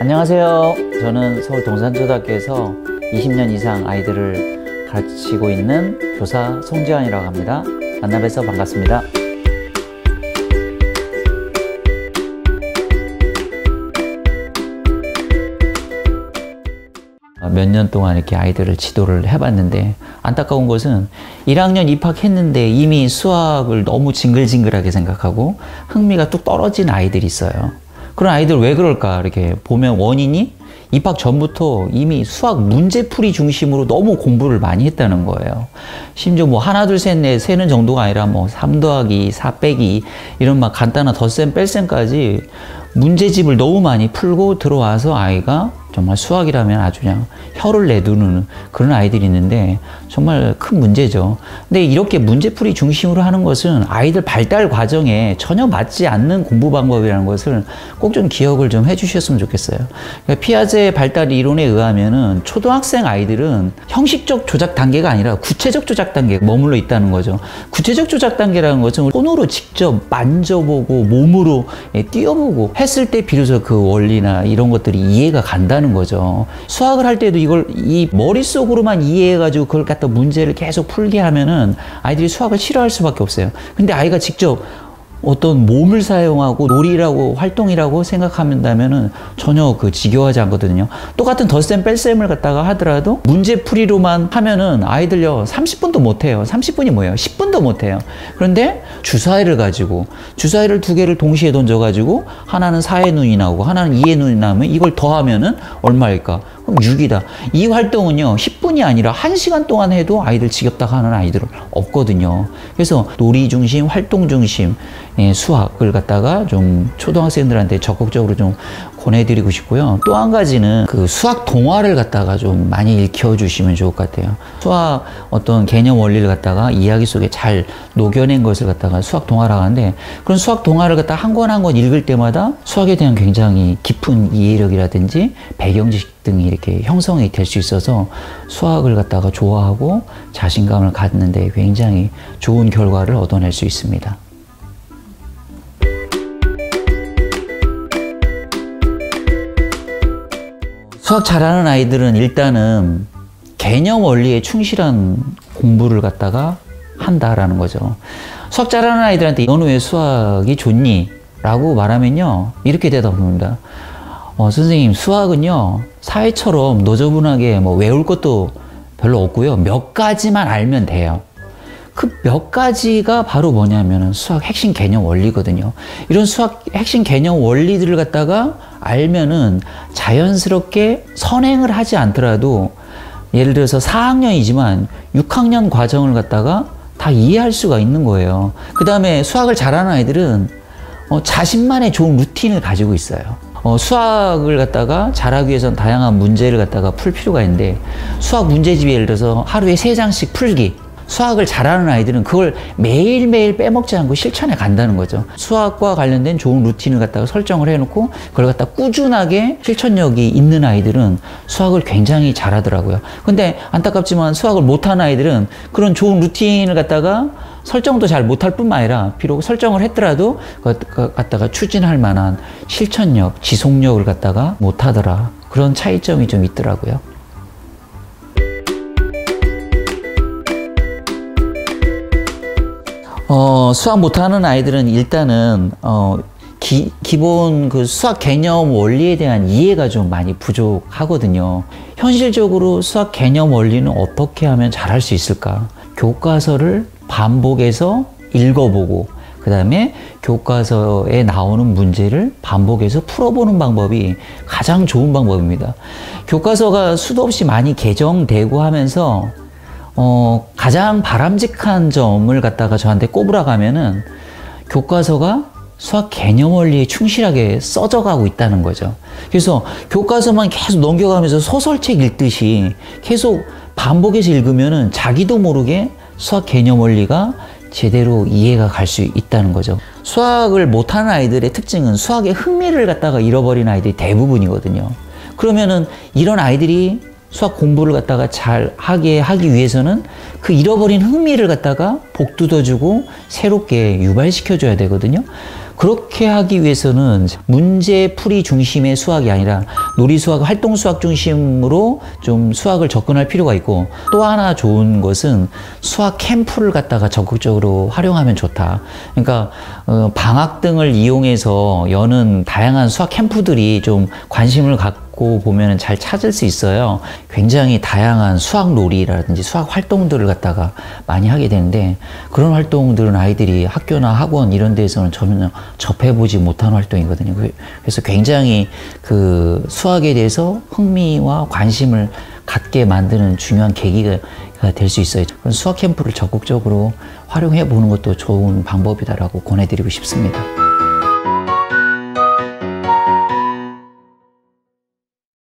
안녕하세요. 저는 서울 동산초등학교에서 20년 이상 아이들을 가르치고 있는 교사 송지환이라고 합니다. 만나 뵈서 반갑습니다. 몇 년 동안 이렇게 아이들을 지도를 해봤는데 안타까운 것은 1학년 입학했는데 이미 수학을 너무 징글징글하게 생각하고 흥미가 뚝 떨어진 아이들이 있어요. 그런 아이들 왜 그럴까 이렇게 보면 원인이 입학 전부터 이미 수학 문제풀이 중심으로 너무 공부를 많이 했다는 거예요. 심지어 뭐 하나 둘 셋 넷 세는 정도가 아니라 뭐 3 더하기 4 빼기 이런 막 간단한 덧셈 뺄셈까지 문제집을 너무 많이 풀고 들어와서 아이가 정말 수학이라면 아주 그냥 혀를 내두는 그런 아이들이 있는데 정말 큰 문제죠. 근데 이렇게 문제풀이 중심으로 하는 것은 아이들 발달 과정에 전혀 맞지 않는 공부 방법이라는 것을 꼭 좀 기억을 좀 해주셨으면 좋겠어요. 그러니까 피아제 발달 이론에 의하면은 초등학생 아이들은 형식적 조작 단계가 아니라 구체적 조작 단계에 머물러 있다는 거죠. 구체적 조작 단계라는 것은 손으로 직접 만져보고 몸으로 뛰어보고 했을 때 비로소 그 원리나 이런 것들이 이해가 간다는 거죠. 수학을 할 때도 이걸 이 머릿속으로만 이해해가지고 그걸 갖다 문제를 계속 풀게 하면은 아이들이 수학을 싫어할 수밖에 없어요. 근데 아이가 직접 어떤 몸을 사용하고 놀이라고 활동이라고 생각한다면은 전혀 지겨워하지 않거든요. 똑같은 덧셈 뺄셈을 갖다가 하더라도 문제풀이로만 하면은 아이들요 30분도 못해요. 30분이 뭐예요? 10분도 못해요. 그런데 주사위를 가지고 주사위를 두 개를 동시에 던져가지고 하나는 4의 눈이 나오고 하나는 2의 눈이 나오면 이걸 더하면은 얼마일까? 그럼 6이다. 이 활동은요 10분이 아니라 1시간 동안 해도 아이들 지겹다 하는 아이들은 없거든요. 그래서 놀이 중심, 활동 중심 수학을 갖다가 좀 초등학생들한테 적극적으로 좀 권해드리고 싶고요. 또 한 가지는 그 수학 동화를 갖다가 좀 많이 읽혀주시면 좋을 것 같아요. 수학 어떤 개념 원리를 갖다가 이야기 속에 잘 녹여낸 것을 갖다가 수학 동화라고 하는데 그런 수학 동화를 갖다가 한 권 한 권 읽을 때마다 수학에 대한 굉장히 깊은 이해력이라든지 배경지식 등이 이렇게 형성이 될 수 있어서 수학을 갖다가 좋아하고 자신감을 갖는데 굉장히 좋은 결과를 얻어낼 수 있습니다. 수학 잘하는 아이들은 일단은 개념 원리에 충실한 공부를 갖다가 한다라는 거죠. 수학 잘하는 아이들한테 너는 왜 수학이 좋니? 라고 말하면요 이렇게 대답합니다. 선생님 수학은요 사회처럼 너저분하게 뭐 외울 것도 별로 없고요 몇 가지만 알면 돼요. 그 몇 가지가 바로 뭐냐면은 수학 핵심 개념 원리거든요. 이런 수학 핵심 개념 원리들을 갖다가 알면은 자연스럽게 선행을 하지 않더라도 예를 들어서 4학년이지만 6학년 과정을 갖다가 다 이해할 수가 있는 거예요. 그 다음에 수학을 잘하는 아이들은 자신만의 좋은 루틴을 가지고 있어요. 수학을 갖다가 잘하기 위해서는 다양한 문제를 갖다가 풀 필요가 있는데 수학 문제집 예를 들어서 하루에 3장씩 풀기. 수학을 잘하는 아이들은 그걸 매일매일 빼먹지 않고 실천해 간다는 거죠. 수학과 관련된 좋은 루틴을 갖다가 설정을 해놓고 그걸 갖다 꾸준하게 실천력이 있는 아이들은 수학을 굉장히 잘하더라고요. 근데 안타깝지만 수학을 못하는 아이들은 그런 좋은 루틴을 갖다가 설정도 잘 못할 뿐만 아니라 비록 설정을 했더라도 그걸 갖다가 추진할 만한 실천력, 지속력을 갖다가 못하더라. 그런 차이점이 좀 있더라고요. 수학 못하는 아이들은 일단은 기본 그 수학 개념 원리에 대한 이해가 좀 많이 부족하거든요. 현실적으로 수학 개념 원리는 어떻게 하면 잘할 수 있을까? 교과서를 반복해서 읽어보고 그 다음에 교과서에 나오는 문제를 반복해서 풀어보는 방법이 가장 좋은 방법입니다. 교과서가 수도 없이 많이 개정되고 하면서 가장 바람직한 점을 갖다가 저한테 꼽으라고 하면은 교과서가 수학 개념 원리에 충실하게 써져가고 있다는 거죠. 그래서 교과서만 계속 넘겨가면서 소설책 읽듯이 계속 반복해서 읽으면은 자기도 모르게 수학 개념 원리가 제대로 이해가 갈 수 있다는 거죠. 수학을 못하는 아이들의 특징은 수학의 흥미를 갖다가 잃어버린 아이들이 대부분이거든요. 그러면은 이런 아이들이 수학 공부를 갖다가 잘 하기 위해서는 그 잃어버린 흥미를 갖다가 복돋아주고 새롭게 유발시켜줘야 되거든요. 그렇게 하기 위해서는 문제풀이 중심의 수학이 아니라 놀이수학, 활동수학 중심으로 좀 수학을 접근할 필요가 있고, 또 하나 좋은 것은 수학 캠프를 갖다가 적극적으로 활용하면 좋다. 그러니까 방학 등을 이용해서 여는 다양한 수학 캠프들이 좀 관심을 갖고 보면 잘 찾을 수 있어요. 굉장히 다양한 수학 놀이라든지 수학 활동들을 갖다가 많이 하게 되는데, 그런 활동들은 아이들이 학교나 학원 이런 데에서는 전혀 접해보지 못한 활동이거든요. 그래서 굉장히 그 수학에 대해서 흥미와 관심을 갖게 만드는 중요한 계기가 될 수 있어요. 수학 캠프를 적극적으로 활용해 보는 것도 좋은 방법이다라고 권해드리고 싶습니다.